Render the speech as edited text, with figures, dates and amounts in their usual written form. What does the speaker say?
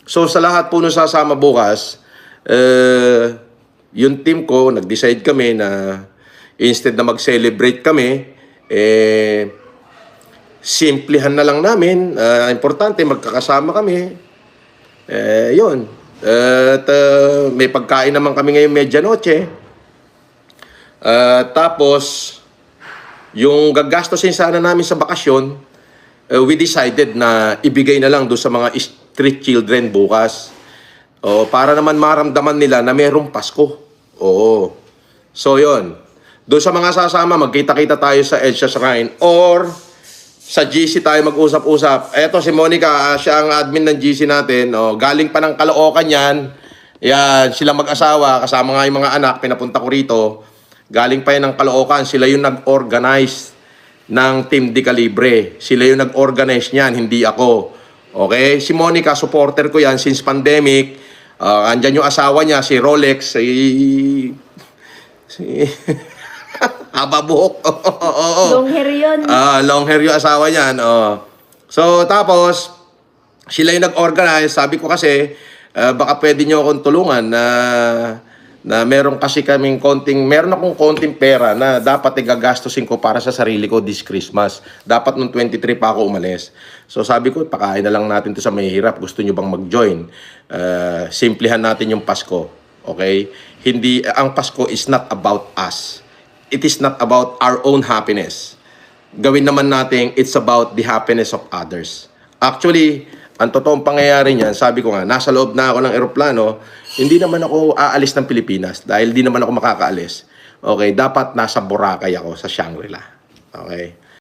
So sa lahat po nung sasama bukas, yung team ko, nag-decide kami na instead na mag-celebrate kami, simplihan na lang namin. Importante, magkakasama kami. Yun. At may pagkain naman kami ngayong medianoche. Tapos, yung gagastosin sana namin sa bakasyon, we decided na ibigay na lang doon sa mga street children bukas. Para naman maramdaman nila na mayroong Pasko. Oo. So, yon. Doon sa mga sasama, magkita-kita tayo sa EDSA Shrine or sa GC tayo mag-usap-usap. Eto si Monica, siya ang admin ng GC natin. Galing pa ng Caloocan yan. Yan, sila mag-asawa, kasama nga yung mga anak, pinapunta ko rito. Galing pa yan ng Caloocan, sila yung nag-organize ng Team Di Calibre. Sila yung nag-organize niyan, hindi ako. Okay? Si Monica, supporter ko yan since pandemic. Andyan yung asawa niya, si Rolex, haba buhok. Long hair yun. Long hair yung asawa niyan. So, tapos, sila yung nag-organize. Sabi ko kasi, baka pwede nyo akong tulungan na meron akong konting pera na dapat igagastusin ko para sa sarili ko this Christmas. Dapat nung 23 pa ako umalis. So sabi ko, pakain na lang natin to sa mahihirap. Gusto nyo bang mag-join? Simplihan natin yung Pasko. Okay? Ang Pasko is not about us. It is not about our own happiness. Gawin naman natin, it's about the happiness of others. Actually, ang totoong pangyayari niyan, sabi ko nga, nasa loob na ako ng eroplano, hindi naman ako aalis ng Pilipinas dahil di naman ako makakaalis. Okay, dapat nasa Boracay ako sa Shangri-La. Okay?